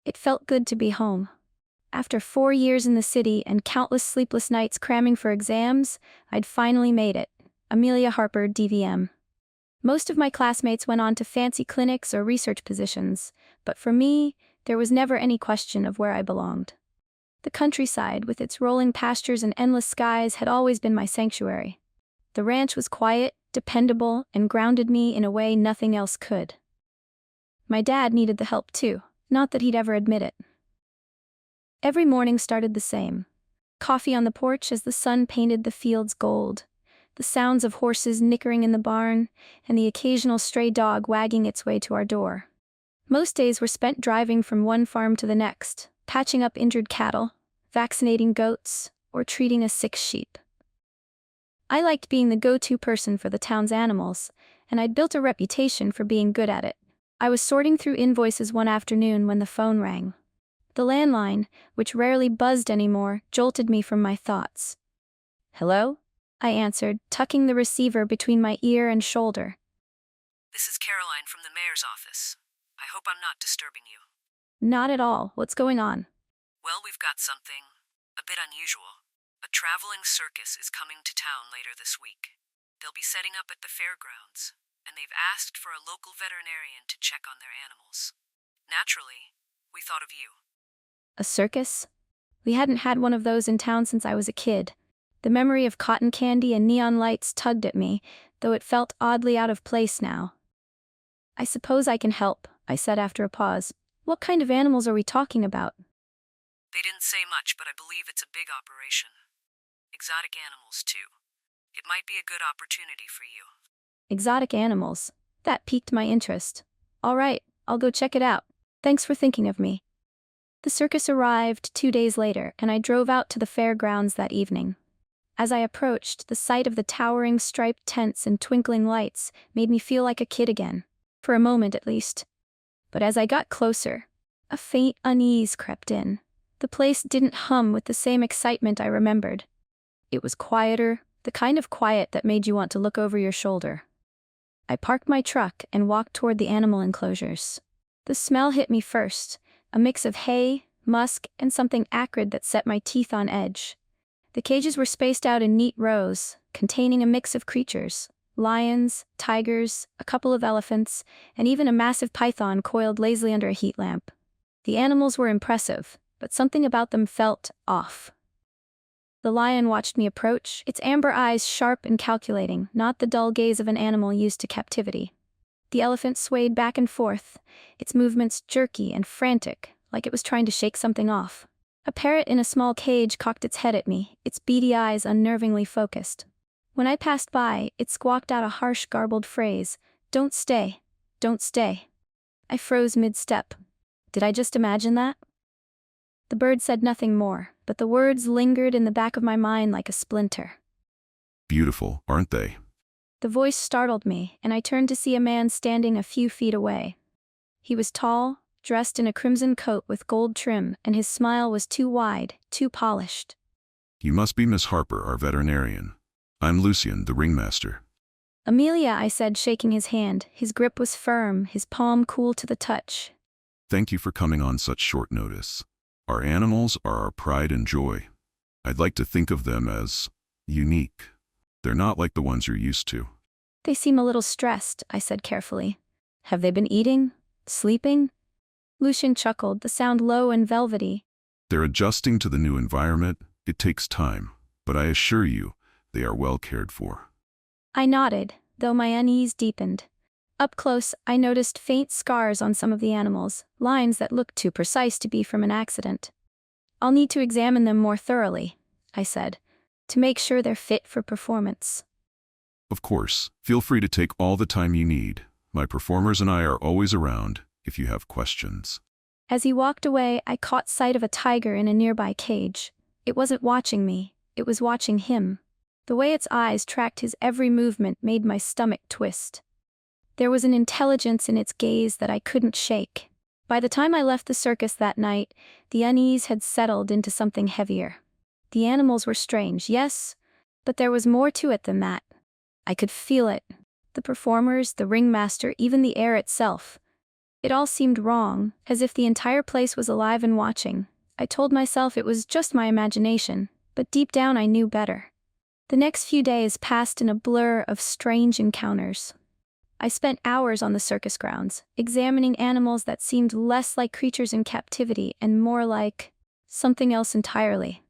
It felt good to be home. After 4 years in the city and countless sleepless nights cramming for exams, I'd finally made it. Amelia Harper, DVM. Most of my classmates went on to fancy clinics or research positions, but for me, there was never any question of where I belonged. The countryside, with its rolling pastures and endless skies, had always been my sanctuary. The ranch was quiet, dependable, and grounded me in a way nothing else could. My dad needed the help too, not that he'd ever admit it. Every morning started the same. Coffee on the porch as the sun painted the fields gold, the sounds of horses nickering in the barn, and the occasional stray dog wagging its way to our door. Most days were spent driving from one farm to the next, patching up injured cattle, vaccinating goats, or treating a sick sheep. I liked being the go-to person for the town's animals, and I'd built a reputation for being good at it. I was sorting through invoices one afternoon when the phone rang. The landline, which rarely buzzed anymore, jolted me from my thoughts. "Hello?" I answered, tucking the receiver between my ear and shoulder. "This is Caroline from the mayor's office. I hope I'm not disturbing you." "Not at all. What's going on?" "Well, we've got something a bit unusual. A traveling circus is coming to town later this week. They'll be setting up at the fairgrounds, and they've asked for a local veterinarian to check on their animals. Naturally, we thought of you." A circus? We hadn't had one of those in town since I was a kid. The memory of cotton candy and neon lights tugged at me, though it felt oddly out of place now. "I suppose I can help," I said after a pause. "What kind of animals are we talking about?" "They didn't say much, but I believe it's a big operation. Exotic animals, too. It might be a good opportunity for you." Exotic animals. That piqued my interest. "All right, I'll go check it out. Thanks for thinking of me." The circus arrived 2 days later, and I drove out to the fairgrounds that evening. As I approached, the sight of the towering striped tents and twinkling lights made me feel like a kid again, for a moment at least. But as I got closer, a faint unease crept in. The place didn't hum with the same excitement I remembered. It was quieter, the kind of quiet that made you want to look over your shoulder. I parked my truck and walked toward the animal enclosures. The smell hit me first, a mix of hay, musk, and something acrid that set my teeth on edge. The cages were spaced out in neat rows, containing a mix of creatures: lions, tigers, a couple of elephants, and even a massive python coiled lazily under a heat lamp. The animals were impressive, but something about them felt off. The lion watched me approach, its amber eyes sharp and calculating, not the dull gaze of an animal used to captivity. The elephant swayed back and forth, its movements jerky and frantic, like it was trying to shake something off. A parrot in a small cage cocked its head at me, its beady eyes unnervingly focused. When I passed by, it squawked out a harsh, garbled phrase: "Don't stay, don't stay." I froze mid-step. Did I just imagine that? The bird said nothing more, but the words lingered in the back of my mind like a splinter. "Beautiful, aren't they?" The voice startled me, and I turned to see a man standing a few feet away. He was tall, dressed in a crimson coat with gold trim, and his smile was too wide, too polished. "You must be Miss Harper, our veterinarian. I'm Lucian, the ringmaster." "Amelia," I said, shaking his hand. His grip was firm, his palm cool to the touch. "Thank you for coming on such short notice. Our animals are our pride and joy. I'd like to think of them as unique. They're not like the ones you're used to." "They seem a little stressed," I said carefully. "Have they been eating? Sleeping?" Lucian chuckled, the sound low and velvety. "They're adjusting to the new environment. It takes time, but I assure you, they are well cared for." I nodded, though my unease deepened. Up close, I noticed faint scars on some of the animals, lines that looked too precise to be from an accident. "I'll need to examine them more thoroughly," I said, "to make sure they're fit for performance." "Of course, feel free to take all the time you need. My performers and I are always around if you have questions." As he walked away, I caught sight of a tiger in a nearby cage. It wasn't watching me, it was watching him. The way its eyes tracked his every movement made my stomach twist. There was an intelligence in its gaze that I couldn't shake. By the time I left the circus that night, the unease had settled into something heavier. The animals were strange, yes, but there was more to it than that. I could feel it. The performers, the ringmaster, even the air itself. It all seemed wrong, as if the entire place was alive and watching. I told myself it was just my imagination, but deep down I knew better. The next few days passed in a blur of strange encounters. I spent hours on the circus grounds, examining animals that seemed less like creatures in captivity and more like something else entirely.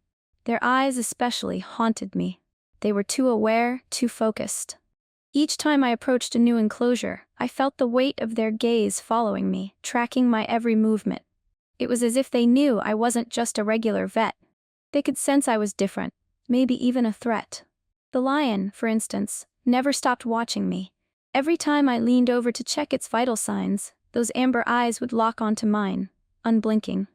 Their eyes especially haunted me. They were too aware, too focused. Each time I approached a new enclosure, I felt the weight of their gaze following me, tracking my every movement. It was as if they knew I wasn't just a regular vet. They could sense I was different, maybe even a threat. The lion, for instance, never stopped watching me. Every time I leaned over to check its vital signs, those amber eyes would lock onto mine, unblinking.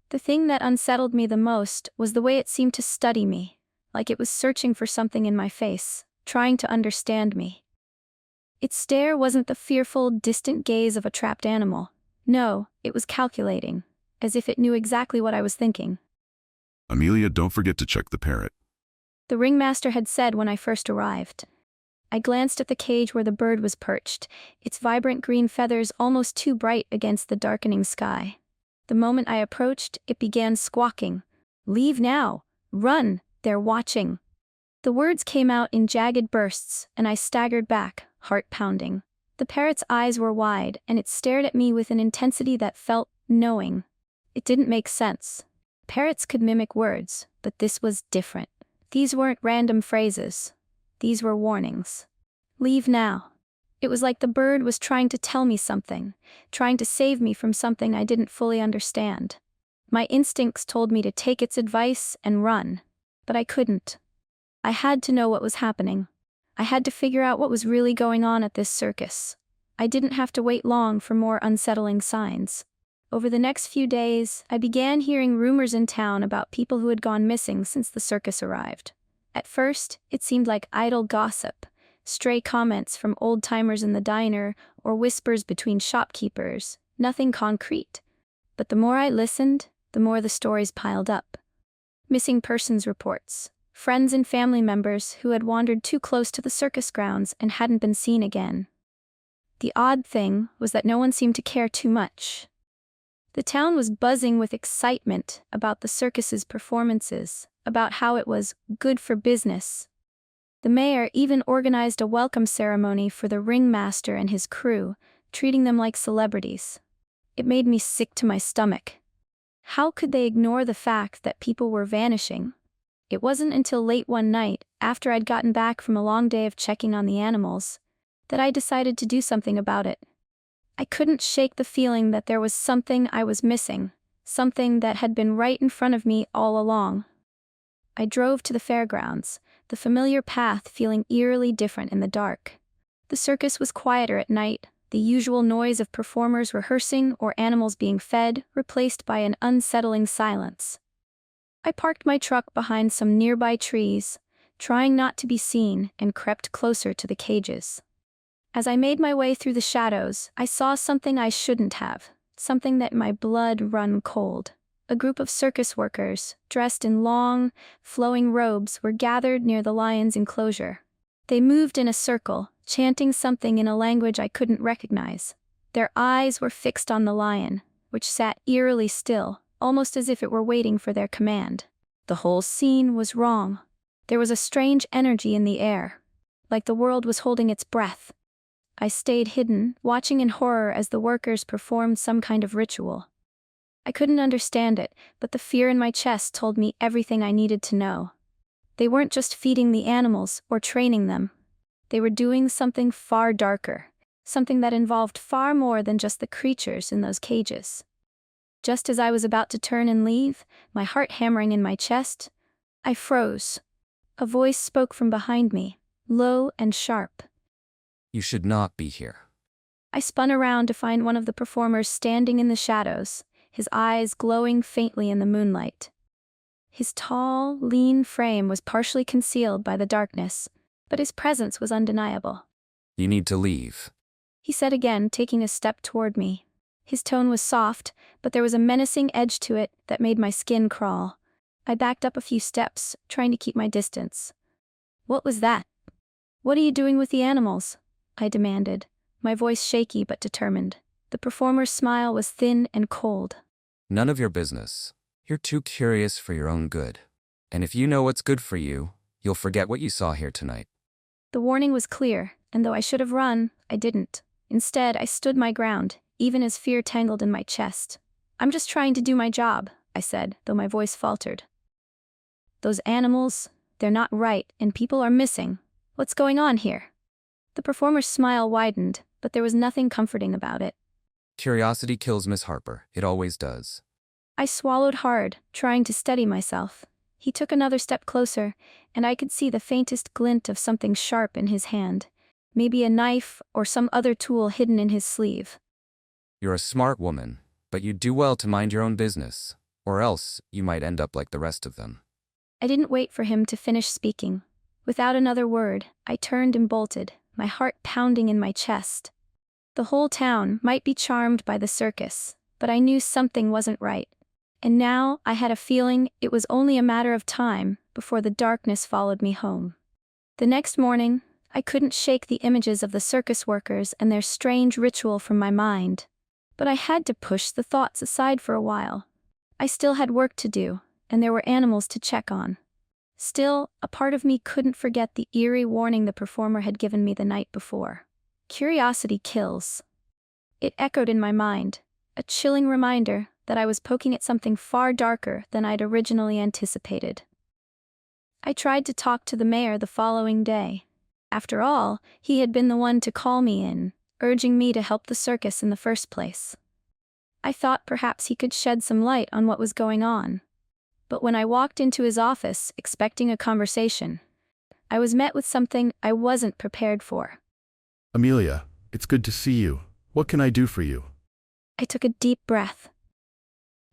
The thing that unsettled me the most was the way it seemed to study me, like it was searching for something in my face, trying to understand me. Its stare wasn't the fearful, distant gaze of a trapped animal. No, it was calculating, as if it knew exactly what I was thinking. Amelia, don't forget to check the parrot. The ringmaster had said when I first arrived. I glanced at the cage where the bird was perched, its vibrant green feathers almost too bright against the darkening sky. The moment I approached, it began squawking. "Leave now! Run! They're watching!" The words came out in jagged bursts, and I staggered back, heart pounding. The parrot's eyes were wide, and it stared at me with an intensity that felt knowing. It didn't make sense. Parrots could mimic words, but this was different. These weren't random phrases. These were warnings. "Leave now." It was like the bird was trying to tell me something, trying to save me from something I didn't fully understand. My instincts told me to take its advice and run, but I couldn't. I had to know what was happening. I had to figure out what was really going on at this circus. I didn't have to wait long for more unsettling signs. Over the next few days, I began hearing rumors in town about people who had gone missing since the circus arrived. At first, it seemed like idle gossip, stray comments from old-timers in the diner, or whispers between shopkeepers, nothing concrete. But the more I listened, the more the stories piled up. Missing persons reports, friends and family members who had wandered too close to the circus grounds and hadn't been seen again. The odd thing was that no one seemed to care too much. The town was buzzing with excitement about the circus's performances, about how it was good for business. The mayor even organized a welcome ceremony for the ringmaster and his crew, treating them like celebrities. It made me sick to my stomach. How could they ignore the fact that people were vanishing? It wasn't until late one night, after I'd gotten back from a long day of checking on the animals, that I decided to do something about it. I couldn't shake the feeling that there was something I was missing, something that had been right in front of me all along. I drove to the fairgrounds, the familiar path feeling eerily different in the dark. The circus was quieter at night, the usual noise of performers rehearsing or animals being fed replaced by an unsettling silence. I parked my truck behind some nearby trees, trying not to be seen, and crept closer to the cages. As I made my way through the shadows, I saw something I shouldn't have, something that my blood run cold. A group of circus workers, dressed in long, flowing robes, were gathered near the lion's enclosure. They moved in a circle, chanting something in a language I couldn't recognize. Their eyes were fixed on the lion, which sat eerily still, almost as if it were waiting for their command. The whole scene was wrong. There was a strange energy in the air, like the world was holding its breath. I stayed hidden, watching in horror as the workers performed some kind of ritual. I couldn't understand it, but the fear in my chest told me everything I needed to know. They weren't just feeding the animals or training them. They were doing something far darker, something that involved far more than just the creatures in those cages. Just as I was about to turn and leave, my heart hammering in my chest, I froze. A voice spoke from behind me, low and sharp. "You should not be here." I spun around to find one of the performers standing in the shadows, his eyes glowing faintly in the moonlight. His tall, lean frame was partially concealed by the darkness, but his presence was undeniable. "You need to leave." He said again, taking a step toward me. His tone was soft, but there was a menacing edge to it that made my skin crawl. I backed up a few steps, trying to keep my distance. "What was that? What are you doing with the animals?" I demanded, my voice shaky but determined. The performer's smile was thin and cold. None of your business. You're too curious for your own good. And if you know what's good for you, you'll forget what you saw here tonight. The warning was clear, and though I should have run, I didn't. Instead, I stood my ground, even as fear tangled in my chest. "I'm just trying to do my job," I said, though my voice faltered. "Those animals, they're not right, and people are missing. What's going on here?" The performer's smile widened, but there was nothing comforting about it. Curiosity kills, Miss Harper. It always does. I swallowed hard, trying to steady myself. He took another step closer, and I could see the faintest glint of something sharp in his hand. Maybe a knife or some other tool hidden in his sleeve. You're a smart woman, but you'd do well to mind your own business, or else you might end up like the rest of them. I didn't wait for him to finish speaking. Without another word, I turned and bolted, my heart pounding in my chest. The whole town might be charmed by the circus, but I knew something wasn't right. And now I had a feeling it was only a matter of time before the darkness followed me home. The next morning, I couldn't shake the images of the circus workers and their strange ritual from my mind. But I had to push the thoughts aside for a while. I still had work to do, and there were animals to check on. Still, a part of me couldn't forget the eerie warning the performer had given me the night before. Curiosity kills. It echoed in my mind, a chilling reminder that I was poking at something far darker than I'd originally anticipated. I tried to talk to the mayor the following day. After all, he had been the one to call me in, urging me to help the circus in the first place. I thought perhaps he could shed some light on what was going on. But when I walked into his office, expecting a conversation, I was met with something I wasn't prepared for. "Amelia, it's good to see you. What can I do for you?" I took a deep breath.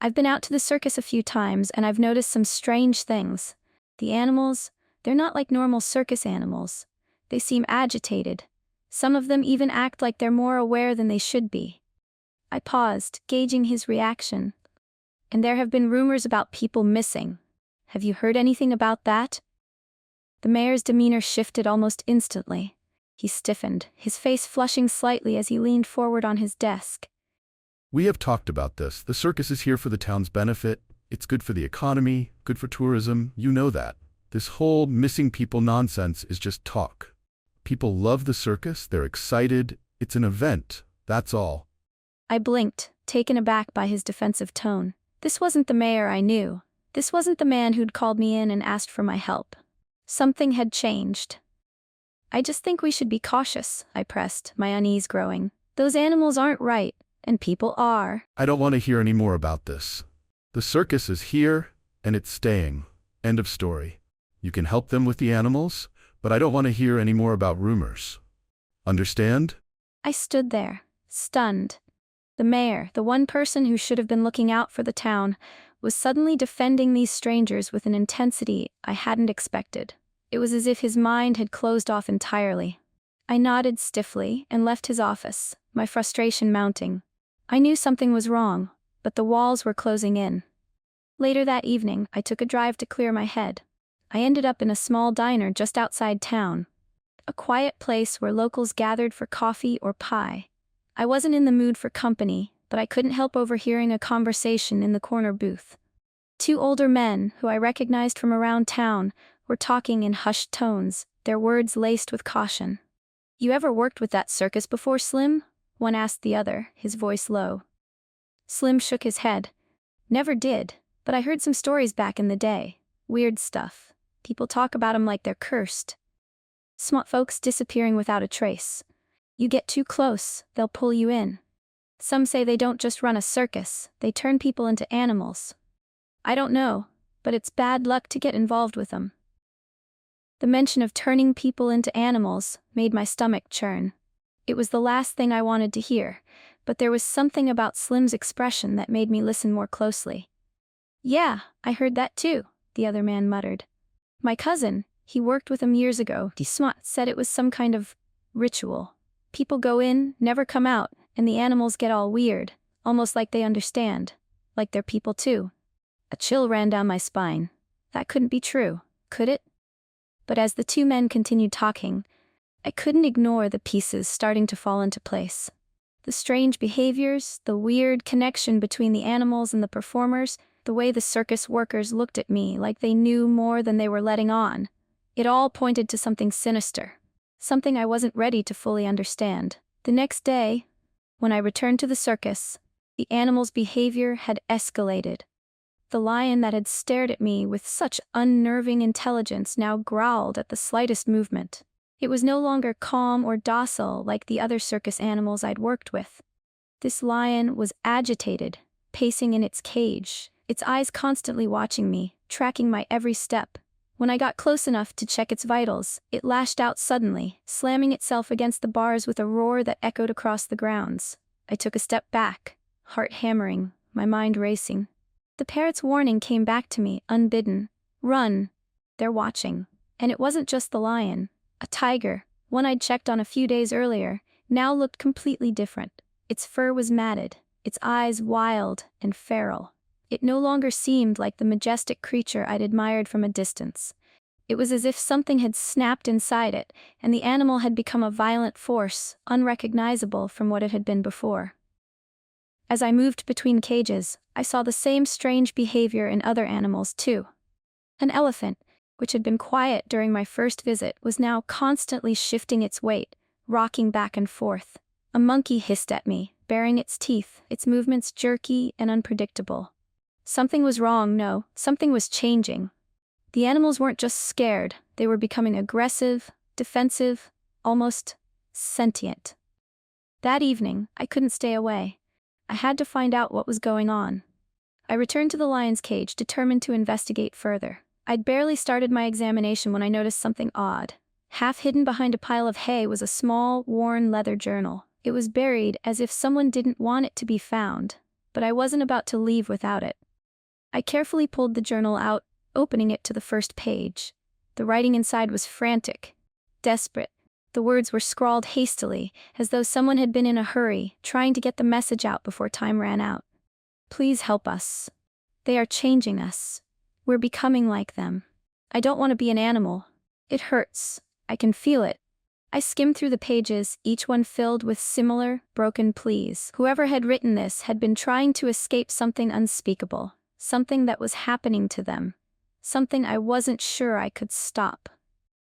I've been out to the circus a few times, and I've noticed some strange things. The animals, they're not like normal circus animals. They seem agitated. Some of them even act like they're more aware than they should be. I paused, gauging his reaction. "And there have been rumors about people missing. Have you heard anything about that?" The mayor's demeanor shifted almost instantly. He stiffened, his face flushing slightly as he leaned forward on his desk. "We have talked about this. The circus is here for the town's benefit. It's good for the economy, good for tourism, you know that. This whole missing people nonsense is just talk. People love the circus, they're excited, it's an event, that's all." I blinked, taken aback by his defensive tone. This wasn't the mayor I knew. This wasn't the man who'd called me in and asked for my help. Something had changed. "I just think we should be cautious," I pressed, my unease growing. "Those animals aren't right, and people are." "I don't want to hear any more about this. The circus is here, and it's staying. End of story. You can help them with the animals, but I don't want to hear any more about rumors. Understand?" I stood there, stunned. The mayor, the one person who should have been looking out for the town, was suddenly defending these strangers with an intensity I hadn't expected. It was as if his mind had closed off entirely. I nodded stiffly and left his office, my frustration mounting. I knew something was wrong, but the walls were closing in. Later that evening, I took a drive to clear my head. I ended up in a small diner just outside town. A quiet place where locals gathered for coffee or pie. I wasn't in the mood for company, but I couldn't help overhearing a conversation in the corner booth. Two older men, who I recognized from around town, were talking in hushed tones, their words laced with caution. "You ever worked with that circus before, Slim?" one asked the other, his voice low. Slim shook his head. "Never did, but I heard some stories back in the day. Weird stuff. People talk about 'em like they're cursed. Smart folks disappearing without a trace. You get too close, they'll pull you in. Some say they don't just run a circus, they turn people into animals. I don't know, but it's bad luck to get involved with them." The mention of turning people into animals made my stomach churn. It was the last thing I wanted to hear, but there was something about Slim's expression that made me listen more closely. "Yeah, I heard that too," the other man muttered. "My cousin, he worked with 'em years ago. Smart said it was some kind of ritual. People go in, never come out, and the animals get all weird, almost like they understand, like they're people too." A chill ran down my spine. That couldn't be true, could it? But as the two men continued talking, I couldn't ignore the pieces starting to fall into place. The strange behaviors, the weird connection between the animals and the performers, the way the circus workers looked at me like they knew more than they were letting on. It all pointed to something sinister, something I wasn't ready to fully understand. The next day, when I returned to the circus, the animals' behavior had escalated. The lion that had stared at me with such unnerving intelligence now growled at the slightest movement. It was no longer calm or docile like the other circus animals I'd worked with. This lion was agitated, pacing in its cage, its eyes constantly watching me, tracking my every step. When I got close enough to check its vitals, it lashed out suddenly, slamming itself against the bars with a roar that echoed across the grounds. I took a step back, heart hammering, my mind racing. The parrot's warning came back to me, unbidden. Run! They're watching. And it wasn't just the lion. A tiger, one I'd checked on a few days earlier, now looked completely different. Its fur was matted, its eyes wild and feral. It no longer seemed like the majestic creature I'd admired from a distance. It was as if something had snapped inside it, and the animal had become a violent force, unrecognizable from what it had been before. As I moved between cages, I saw the same strange behavior in other animals too. An elephant, which had been quiet during my first visit, was now constantly shifting its weight, rocking back and forth. A monkey hissed at me, baring its teeth, its movements jerky and unpredictable. Something was wrong, no, something was changing. The animals weren't just scared, they were becoming aggressive, defensive, almost sentient. That evening, I couldn't stay away. I had to find out what was going on. I returned to the lion's cage, determined to investigate further. I'd barely started my examination when I noticed something odd. Half hidden behind a pile of hay was a small, worn leather journal. It was buried as if someone didn't want it to be found, but I wasn't about to leave without it. I carefully pulled the journal out, opening it to the first page. The writing inside was frantic, desperate. The words were scrawled hastily, as though someone had been in a hurry, trying to get the message out before time ran out. Please help us. They are changing us. We're becoming like them. I don't want to be an animal. It hurts. I can feel it. I skimmed through the pages, each one filled with similar, broken pleas. Whoever had written this had been trying to escape something unspeakable, something that was happening to them, something I wasn't sure I could stop.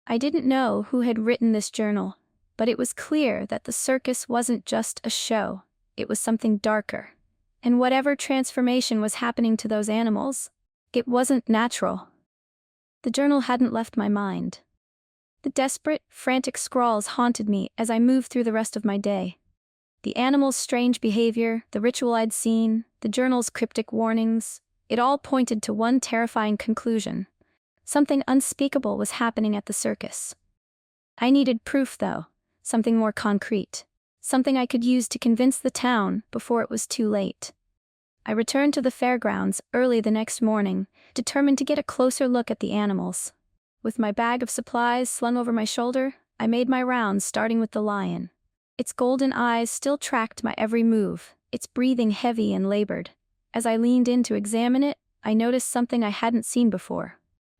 I didn't know who had written this journal, but it was clear that the circus wasn't just a show. It was something darker. And whatever transformation was happening to those animals, it wasn't natural. The journal hadn't left my mind. The desperate, frantic scrawls haunted me as I moved through the rest of my day. The animals' strange behavior, the ritual I'd seen, the journal's cryptic warnings, it all pointed to one terrifying conclusion. Something unspeakable was happening at the circus. I needed proof, though, something more concrete, something I could use to convince the town before it was too late. I returned to the fairgrounds early the next morning, determined to get a closer look at the animals. With my bag of supplies slung over my shoulder, I made my rounds, starting with the lion. Its golden eyes still tracked my every move, its breathing heavy and labored. As I leaned in to examine it, I noticed something I hadn't seen before.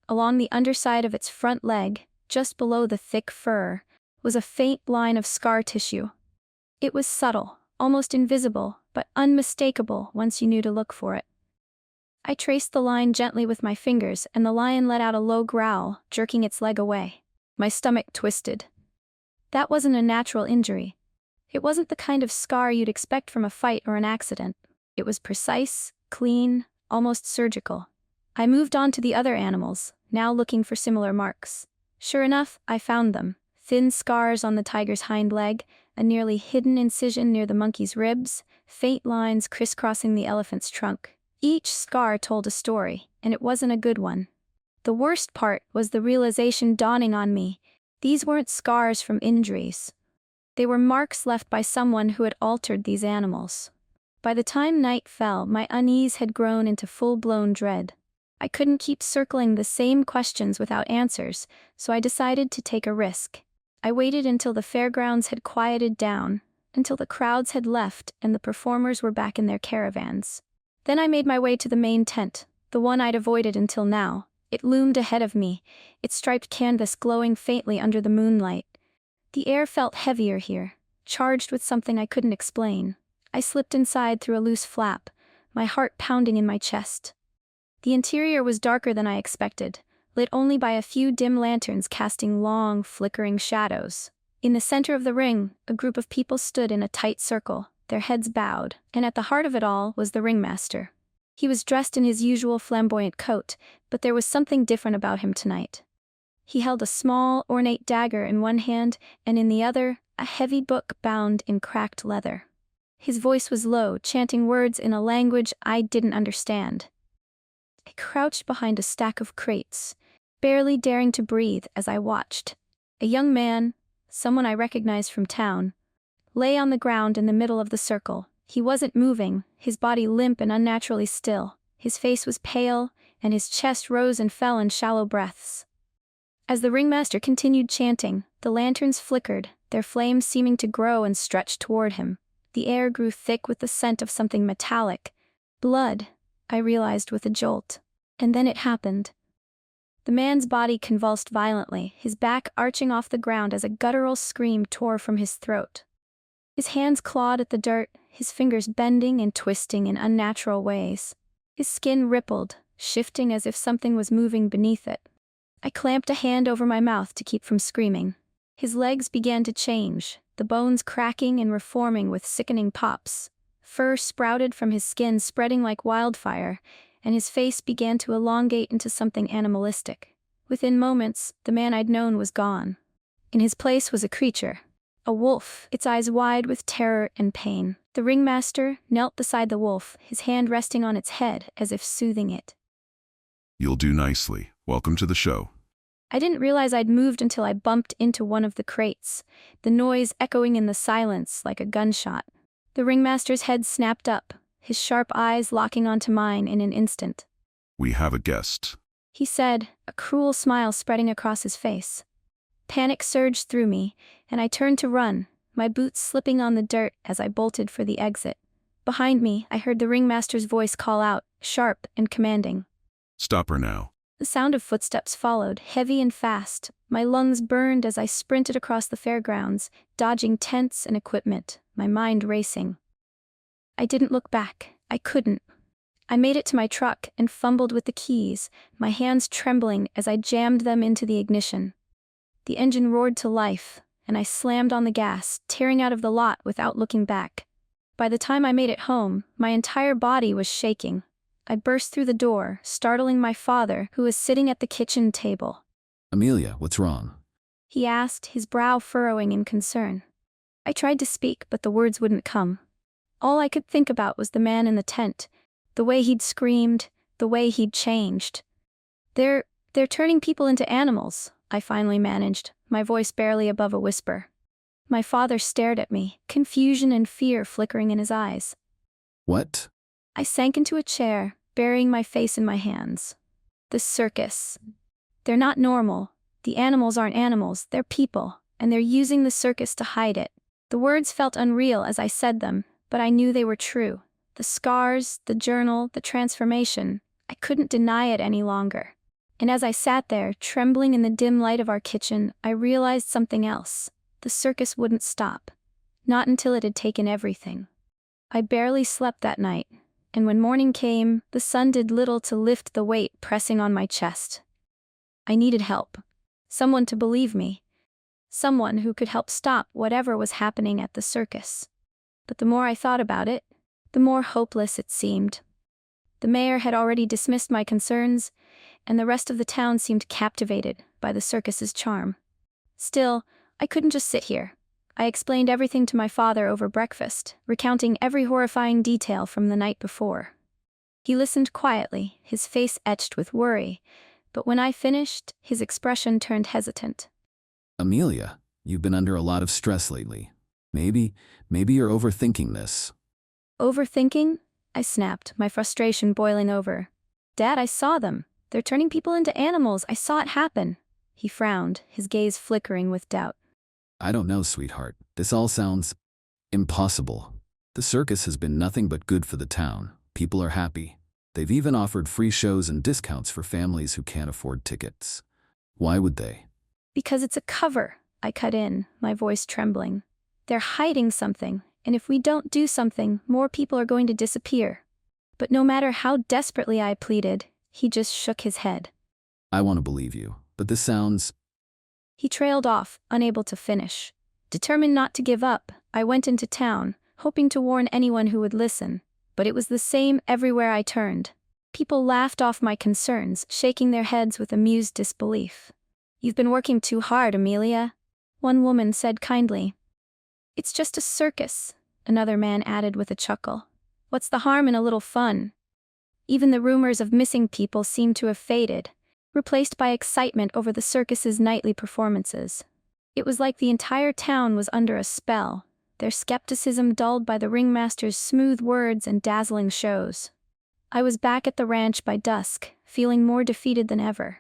Along the underside of its front leg, just below the thick fur, was a faint line of scar tissue. It was subtle, almost invisible, but unmistakable once you knew to look for it. I traced the line gently with my fingers, and the lion let out a low growl, jerking its leg away. My stomach twisted. That wasn't a natural injury. It wasn't the kind of scar you'd expect from a fight or an accident. It was precise, clean, almost surgical. I moved on to the other animals, now looking for similar marks. Sure enough, I found them. Thin scars on the tiger's hind leg, a nearly hidden incision near the monkey's ribs, faint lines crisscrossing the elephant's trunk. Each scar told a story, and it wasn't a good one. The worst part was the realization dawning on me. These weren't scars from injuries. They were marks left by someone who had altered these animals. By the time night fell, my unease had grown into full-blown dread. I couldn't keep circling the same questions without answers, so I decided to take a risk. I waited until the fairgrounds had quieted down, until the crowds had left and the performers were back in their caravans. Then I made my way to the main tent, the one I'd avoided until now. It loomed ahead of me, its striped canvas glowing faintly under the moonlight. The air felt heavier here, charged with something I couldn't explain. I slipped inside through a loose flap, my heart pounding in my chest. The interior was darker than I expected, lit only by a few dim lanterns casting long, flickering shadows. In the center of the ring, a group of people stood in a tight circle, their heads bowed, and at the heart of it all was the ringmaster. He was dressed in his usual flamboyant coat, but there was something different about him tonight. He held a small, ornate dagger in one hand, and in the other, a heavy book bound in cracked leather. His voice was low, chanting words in a language I didn't understand. I crouched behind a stack of crates, barely daring to breathe as I watched. A young man, someone I recognized from town, lay on the ground in the middle of the circle. He wasn't moving, his body limp and unnaturally still. His face was pale, and his chest rose and fell in shallow breaths. As the ringmaster continued chanting, the lanterns flickered, their flames seeming to grow and stretch toward him. The air grew thick with the scent of something metallic. Blood, I realized with a jolt. And then it happened. The man's body convulsed violently, his back arching off the ground as a guttural scream tore from his throat. His hands clawed at the dirt, his fingers bending and twisting in unnatural ways. His skin rippled, shifting as if something was moving beneath it. I clamped a hand over my mouth to keep from screaming. His legs began to change, the bones cracking and reforming with sickening pops. Fur sprouted from his skin, spreading like wildfire, and his face began to elongate into something animalistic. Within moments, the man I'd known was gone. In his place was a creature. A wolf, its eyes wide with terror and pain. The ringmaster knelt beside the wolf, his hand resting on its head as if soothing it. You'll do nicely. Welcome to the show. I didn't realize I'd moved until I bumped into one of the crates, the noise echoing in the silence like a gunshot. The ringmaster's head snapped up, his sharp eyes locking onto mine in an instant. We have a guest. He said, a cruel smile spreading across his face. Panic surged through me, and I turned to run, my boots slipping on the dirt as I bolted for the exit. Behind me, I heard the ringmaster's voice call out, sharp and commanding. Stop her now. The sound of footsteps followed, heavy and fast. My lungs burned as I sprinted across the fairgrounds, dodging tents and equipment, my mind racing. I didn't look back. I couldn't. I made it to my truck and fumbled with the keys, my hands trembling as I jammed them into the ignition. The engine roared to life, and I slammed on the gas, tearing out of the lot without looking back. By the time I made it home, my entire body was shaking. I burst through the door, startling my father, who was sitting at the kitchen table. Amelia, what's wrong? He asked, his brow furrowing in concern. I tried to speak, but the words wouldn't come. All I could think about was the man in the tent, the way he'd screamed, the way he'd changed. They're turning people into animals, I finally managed, my voice barely above a whisper. My father stared at me, confusion and fear flickering in his eyes. What? I sank into a chair, burying my face in my hands. The circus. They're not normal. The animals aren't animals, they're people, and they're using the circus to hide it. The words felt unreal as I said them, but I knew they were true. The scars, the journal, the transformation. I couldn't deny it any longer. And as I sat there, trembling in the dim light of our kitchen, I realized something else. The circus wouldn't stop. Not until it had taken everything. I barely slept that night, and when morning came, the sun did little to lift the weight pressing on my chest. I needed help. Someone to believe me. Someone who could help stop whatever was happening at the circus. But the more I thought about it, the more hopeless it seemed. The mayor had already dismissed my concerns, and the rest of the town seemed captivated by the circus's charm. Still, I couldn't just sit here. I explained everything to my father over breakfast, recounting every horrifying detail from the night before. He listened quietly, his face etched with worry, but when I finished, his expression turned hesitant. Amelia, you've been under a lot of stress lately. Maybe you're overthinking this. Overthinking? I snapped, my frustration boiling over. Dad, I saw them. They're turning people into animals. I saw it happen. He frowned, his gaze flickering with doubt. I don't know, sweetheart. This all sounds impossible. The circus has been nothing but good for the town. People are happy. They've even offered free shows and discounts for families who can't afford tickets. Why would they? Because it's a cover, I cut in, my voice trembling. They're hiding something, and if we don't do something, more people are going to disappear. But no matter how desperately I pleaded, he just shook his head. I want to believe you, but this sounds... He trailed off, unable to finish. Determined not to give up, I went into town, hoping to warn anyone who would listen, but it was the same everywhere I turned. People laughed off my concerns, shaking their heads with amused disbelief. "You've been working too hard, Amelia," one woman said kindly. "It's just a circus," another man added with a chuckle. "What's the harm in a little fun?" Even the rumors of missing people seemed to have faded, replaced by excitement over the circus's nightly performances. It was like the entire town was under a spell, their skepticism dulled by the ringmaster's smooth words and dazzling shows. I was back at the ranch by dusk, feeling more defeated than ever.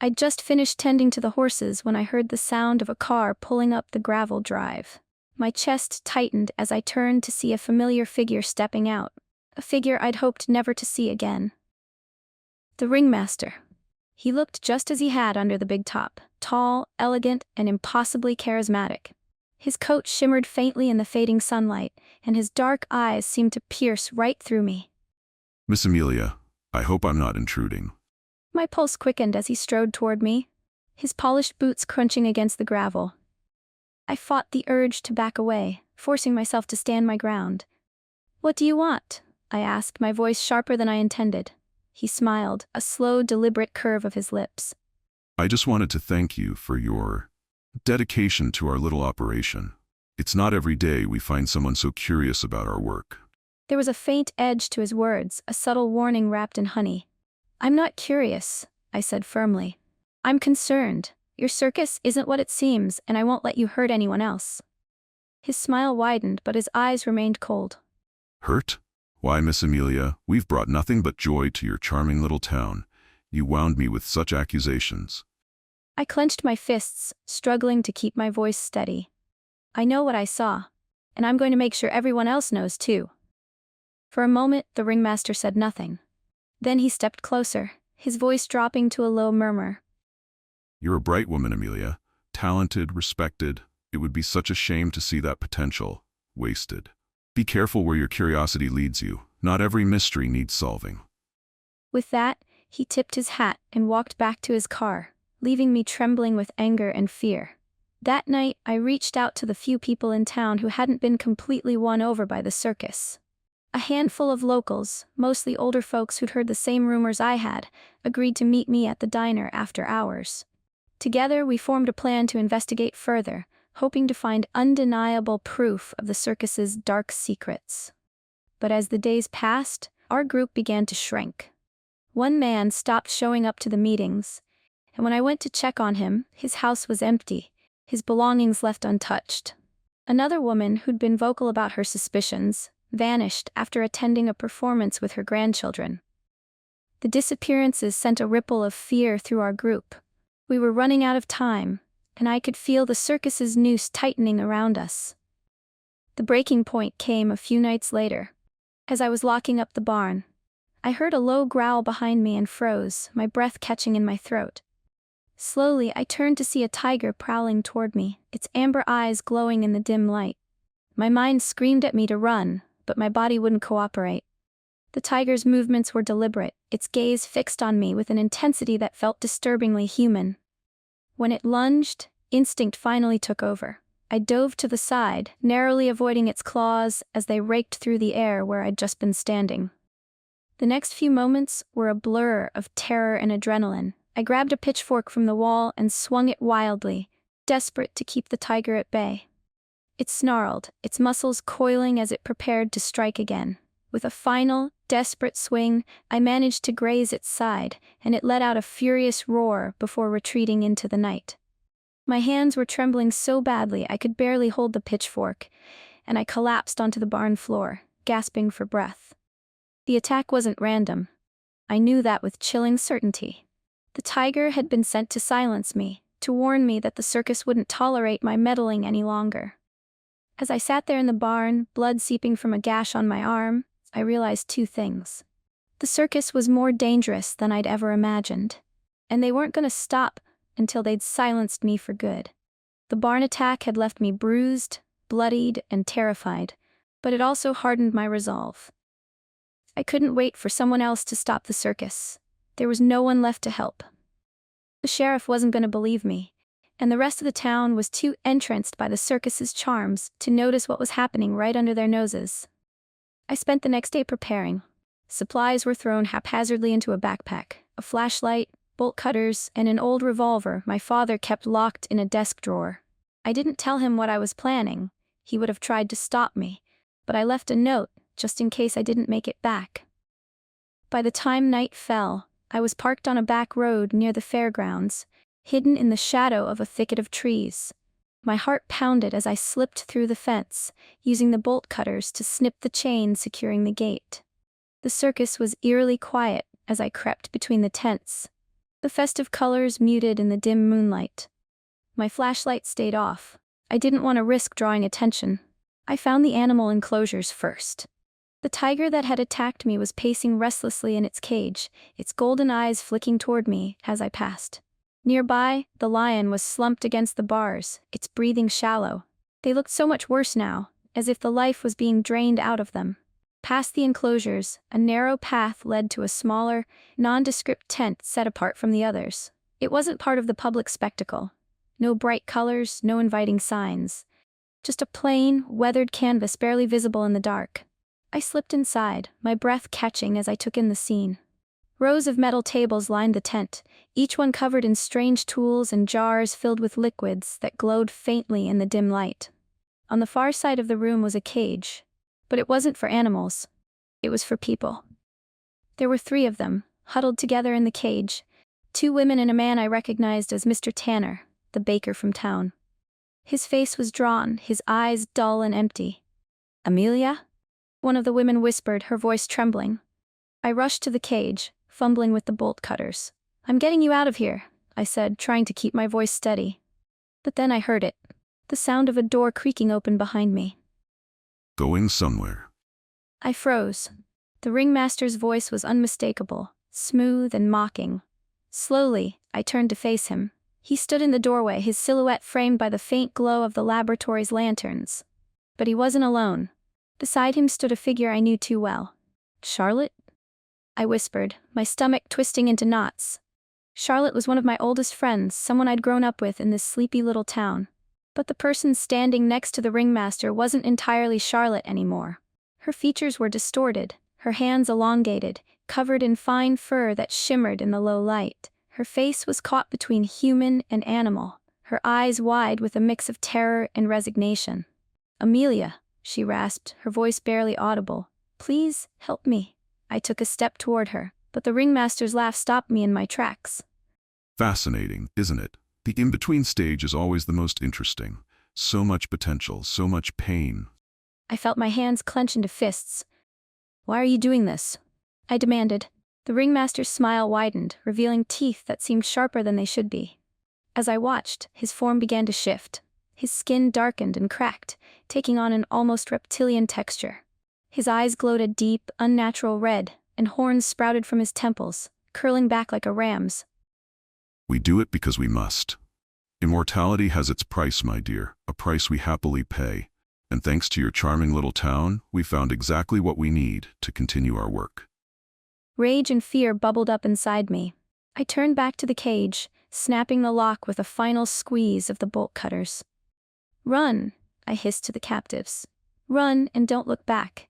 I'd just finished tending to the horses when I heard the sound of a car pulling up the gravel drive. My chest tightened as I turned to see a familiar figure stepping out, a figure I'd hoped never to see again. The ringmaster. He looked just as he had under the big top, tall, elegant, and impossibly charismatic. His coat shimmered faintly in the fading sunlight, and his dark eyes seemed to pierce right through me. Miss Amelia, I hope I'm not intruding. My pulse quickened as he strode toward me, his polished boots crunching against the gravel. I fought the urge to back away, forcing myself to stand my ground. "What do you want?" I asked, my voice sharper than I intended. He smiled, a slow, deliberate curve of his lips. I just wanted to thank you for your dedication to our little operation. It's not every day we find someone so curious about our work. There was a faint edge to his words, a subtle warning wrapped in honey. "I'm not curious," I said firmly. "I'm concerned. Your circus isn't what it seems, and I won't let you hurt anyone else." His smile widened, but his eyes remained cold. Hurt? Why, Miss Amelia, we've brought nothing but joy to your charming little town. You wound me with such accusations. I clenched my fists, struggling to keep my voice steady. "I know what I saw, and I'm going to make sure everyone else knows too." For a moment, the ringmaster said nothing. Then he stepped closer, his voice dropping to a low murmur. You're a bright woman, Amelia. Talented, respected. It would be such a shame to see that potential wasted. Be careful where your curiosity leads you. Not every mystery needs solving. With that, he tipped his hat and walked back to his car, leaving me trembling with anger and fear. That night, I reached out to the few people in town who hadn't been completely won over by the circus. A handful of locals, mostly older folks who'd heard the same rumors I had, agreed to meet me at the diner after hours. Together, we formed a plan to investigate further, hoping to find undeniable proof of the circus's dark secrets. But as the days passed, our group began to shrink. One man stopped showing up to the meetings, and when I went to check on him, his house was empty, his belongings left untouched. Another woman who'd been vocal about her suspicions vanished after attending a performance with her grandchildren. The disappearances sent a ripple of fear through our group. We were running out of time, and I could feel the circus's noose tightening around us. The breaking point came a few nights later. As I was locking up the barn, I heard a low growl behind me and froze, my breath catching in my throat. Slowly, I turned to see a tiger prowling toward me, its amber eyes glowing in the dim light. My mind screamed at me to run, but my body wouldn't cooperate. The tiger's movements were deliberate, its gaze fixed on me with an intensity that felt disturbingly human. When it lunged, instinct finally took over. I dove to the side, narrowly avoiding its claws as they raked through the air where I'd just been standing. The next few moments were a blur of terror and adrenaline. I grabbed a pitchfork from the wall and swung it wildly, desperate to keep the tiger at bay. It snarled, its muscles coiling as it prepared to strike again. With a final, desperate swing, I managed to graze its side, and it let out a furious roar before retreating into the night. My hands were trembling so badly I could barely hold the pitchfork, and I collapsed onto the barn floor, gasping for breath. The attack wasn't random. I knew that with chilling certainty. The tiger had been sent to silence me, to warn me that the circus wouldn't tolerate my meddling any longer. As I sat there in the barn, blood seeping from a gash on my arm, I realized two things. The circus was more dangerous than I'd ever imagined, and they weren't going to stop until they'd silenced me for good. The barn attack had left me bruised, bloodied and terrified, but it also hardened my resolve. I couldn't wait for someone else to stop the circus. There was no one left to help. The sheriff wasn't going to believe me, and the rest of the town was too entranced by the circus's charms to notice what was happening right under their noses. I spent the next day preparing. Supplies were thrown haphazardly into a backpack. A flashlight, bolt cutters, and an old revolver my father kept locked in a desk drawer. I didn't tell him what I was planning. He would have tried to stop me, but I left a note, just in case I didn't make it back. By the time night fell, I was parked on a back road near the fairgrounds, hidden in the shadow of a thicket of trees. My heart pounded as I slipped through the fence, using the bolt cutters to snip the chain securing the gate. The circus was eerily quiet as I crept between the tents, the festive colors muted in the dim moonlight. My flashlight stayed off. I didn't want to risk drawing attention. I found the animal enclosures first. The tiger that had attacked me was pacing restlessly in its cage, its golden eyes flicking toward me as I passed. Nearby, the lion was slumped against the bars, its breathing shallow. They looked so much worse now, as if the life was being drained out of them. Past the enclosures, a narrow path led to a smaller, nondescript tent set apart from the others. It wasn't part of the public spectacle. No bright colors, no inviting signs. Just a plain, weathered canvas barely visible in the dark. I slipped inside, my breath catching as I took in the scene. Rows of metal tables lined the tent, each one covered in strange tools and jars filled with liquids that glowed faintly in the dim light. On the far side of the room was a cage, but it wasn't for animals. It was for people. There were 3 of them, huddled together in the cage, 2 women and a man I recognized as Mr. Tanner, the baker from town. His face was drawn, his eyes dull and empty. "Amelia?" One of the women whispered, her voice trembling. I rushed to the cage, fumbling with the bolt cutters. "I'm getting you out of here," I said, trying to keep my voice steady. But then I heard it. The sound of a door creaking open behind me. Going somewhere. I froze. The ringmaster's voice was unmistakable, smooth and mocking. Slowly, I turned to face him. He stood in the doorway, his silhouette framed by the faint glow of the laboratory's lanterns. But he wasn't alone. Beside him stood a figure I knew too well. "Charlotte?" I whispered, my stomach twisting into knots. Charlotte was one of my oldest friends, someone I'd grown up with in this sleepy little town. But the person standing next to the ringmaster wasn't entirely Charlotte anymore. Her features were distorted, her hands elongated, covered in fine fur that shimmered in the low light. Her face was caught between human and animal, her eyes wide with a mix of terror and resignation. "Amelia," she rasped, her voice barely audible. "Please, help me." I took a step toward her, but the ringmaster's laugh stopped me in my tracks. Fascinating, isn't it? The in-between stage is always the most interesting. So much potential, so much pain. I felt my hands clench into fists. "Why are you doing this?" I demanded. The ringmaster's smile widened, revealing teeth that seemed sharper than they should be. As I watched, his form began to shift. His skin darkened and cracked, taking on an almost reptilian texture. His eyes glowed a deep, unnatural red, and horns sprouted from his temples, curling back like a ram's. We do it because we must. Immortality has its price, my dear, a price we happily pay. And thanks to your charming little town, we found exactly what we need to continue our work. Rage and fear bubbled up inside me. I turned back to the cage, snapping the lock with a final squeeze of the bolt cutters. "Run," I hissed to the captives. "Run and don't look back."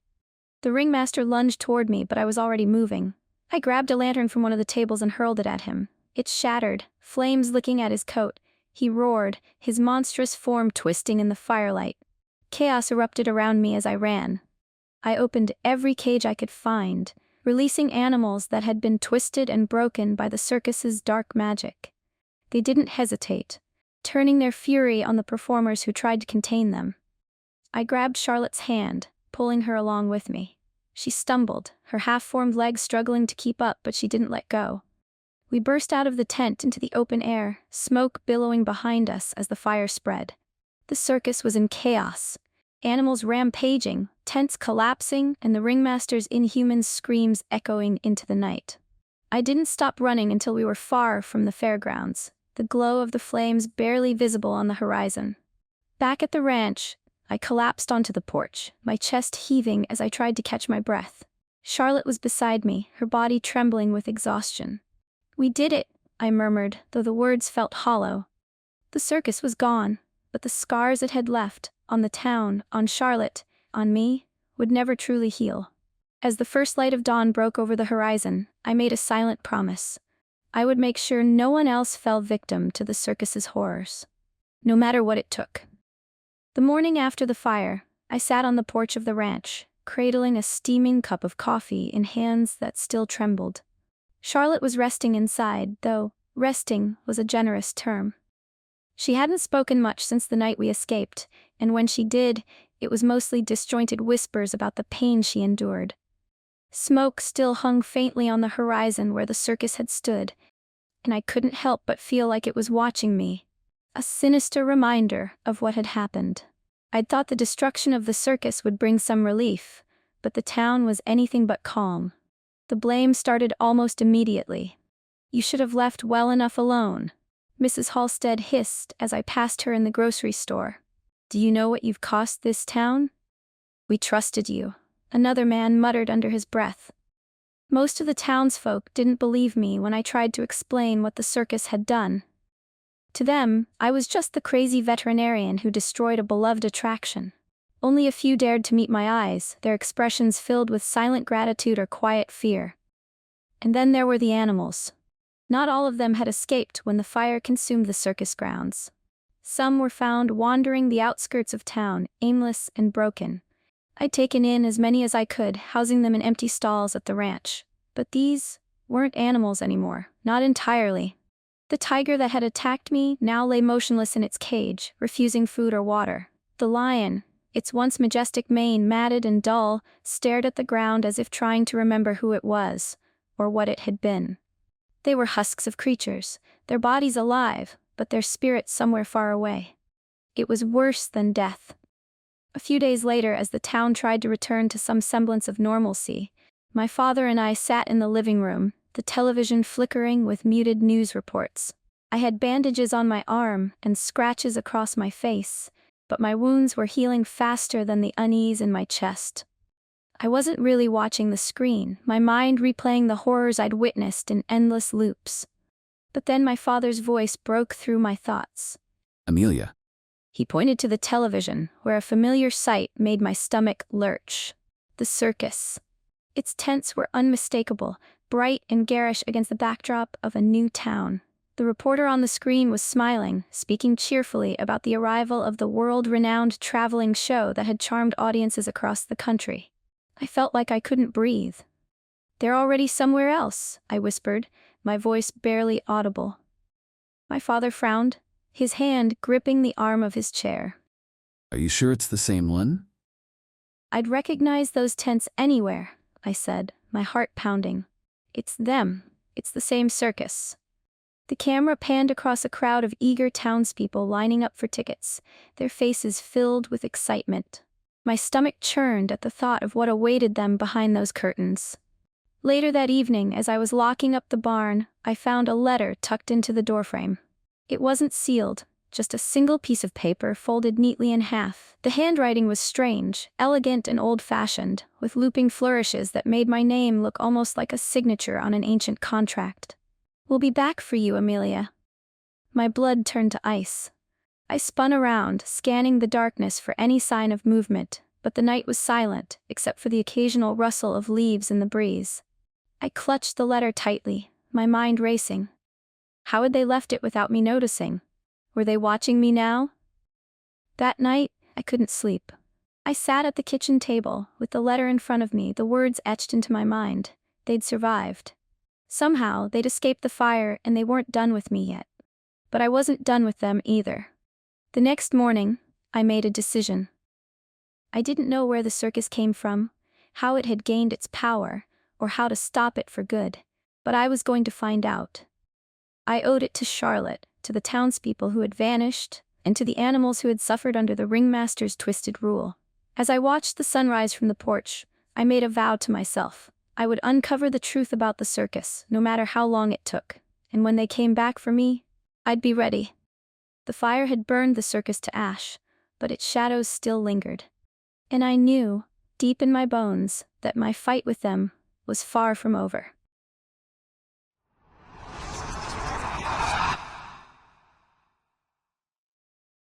The ringmaster lunged toward me, but I was already moving. I grabbed a lantern from one of the tables and hurled it at him. It shattered, flames licking at his coat. He roared, his monstrous form twisting in the firelight. Chaos erupted around me as I ran. I opened every cage I could find, releasing animals that had been twisted and broken by the circus's dark magic. They didn't hesitate, turning their fury on the performers who tried to contain them. I grabbed Charlotte's hand, pulling her along with me. She stumbled, her half-formed legs struggling to keep up, but she didn't let go. We burst out of the tent into the open air, smoke billowing behind us as the fire spread. The circus was in chaos. Animals rampaging, tents collapsing, and the ringmaster's inhuman screams echoing into the night. I didn't stop running until we were far from the fairgrounds, the glow of the flames barely visible on the horizon. Back at the ranch, I collapsed onto the porch, my chest heaving as I tried to catch my breath. Charlotte was beside me, her body trembling with exhaustion. "We did it," I murmured, though the words felt hollow. The circus was gone, but the scars it had left, on the town, on Charlotte, on me, would never truly heal. As the first light of dawn broke over the horizon, I made a silent promise. I would make sure no one else fell victim to the circus's horrors, no matter what it took. The morning after the fire, I sat on the porch of the ranch, cradling a steaming cup of coffee in hands that still trembled. Charlotte was resting inside, though resting was a generous term. She hadn't spoken much since the night we escaped, and when she did, it was mostly disjointed whispers about the pain she endured. Smoke still hung faintly on the horizon where the circus had stood, and I couldn't help but feel like it was watching me, a sinister reminder of what had happened. I'd thought the destruction of the circus would bring some relief, but the town was anything but calm. The blame started almost immediately. "You should have left well enough alone," Mrs. Halstead hissed as I passed her in the grocery store. "Do you know what you've cost this town?" "We trusted you," another man muttered under his breath. Most of the townsfolk didn't believe me when I tried to explain what the circus had done. To them, I was just the crazy veterinarian who destroyed a beloved attraction. Only a few dared to meet my eyes, their expressions filled with silent gratitude or quiet fear. And then there were the animals. Not all of them had escaped when the fire consumed the circus grounds. Some were found wandering the outskirts of town, aimless and broken. I'd taken in as many as I could, housing them in empty stalls at the ranch. But these weren't animals anymore, not entirely. The tiger that had attacked me now lay motionless in its cage, refusing food or water. The lion, its once majestic mane matted and dull, stared at the ground as if trying to remember who it was, or what it had been. They were husks of creatures, their bodies alive, but their spirits somewhere far away. It was worse than death. A few days later, as the town tried to return to some semblance of normalcy, my father and I sat in the living room, the television flickering with muted news reports. I had bandages on my arm and scratches across my face, but my wounds were healing faster than the unease in my chest. I wasn't really watching the screen, my mind replaying the horrors I'd witnessed in endless loops. But then my father's voice broke through my thoughts. "Amelia." He pointed to the television, where a familiar sight made my stomach lurch. The circus. Its tents were unmistakable, bright and garish against the backdrop of a new town. The reporter on the screen was smiling, speaking cheerfully about the arrival of the world-renowned traveling show that had charmed audiences across the country. I felt like I couldn't breathe. "They're already somewhere else," I whispered, my voice barely audible. My father frowned, his hand gripping the arm of his chair. "Are you sure it's the same one?" "I'd recognize those tents anywhere," I said, my heart pounding. "It's them. It's the same circus." The camera panned across a crowd of eager townspeople lining up for tickets, their faces filled with excitement. My stomach churned at the thought of what awaited them behind those curtains. Later that evening, as I was locking up the barn, I found a letter tucked into the doorframe. It wasn't sealed, just a single piece of paper folded neatly in half. The handwriting was strange, elegant and old-fashioned, with looping flourishes that made my name look almost like a signature on an ancient contract. "We'll be back for you, Amelia." My blood turned to ice. I spun around, scanning the darkness for any sign of movement, but the night was silent, except for the occasional rustle of leaves in the breeze. I clutched the letter tightly, my mind racing. How had they left it without me noticing? Were they watching me now? That night, I couldn't sleep. I sat at the kitchen table, with the letter in front of me, the words etched into my mind. They'd survived. Somehow, they'd escaped the fire and they weren't done with me yet. But I wasn't done with them either. The next morning, I made a decision. I didn't know where the circus came from, how it had gained its power, or how to stop it for good, but I was going to find out. I owed it to Charlotte, to the townspeople who had vanished, and to the animals who had suffered under the ringmaster's twisted rule. As I watched the sunrise from the porch, I made a vow to myself. I would uncover the truth about the circus, no matter how long it took, and when they came back for me, I'd be ready. The fire had burned the circus to ash, but its shadows still lingered. And I knew, deep in my bones, that my fight with them was far from over.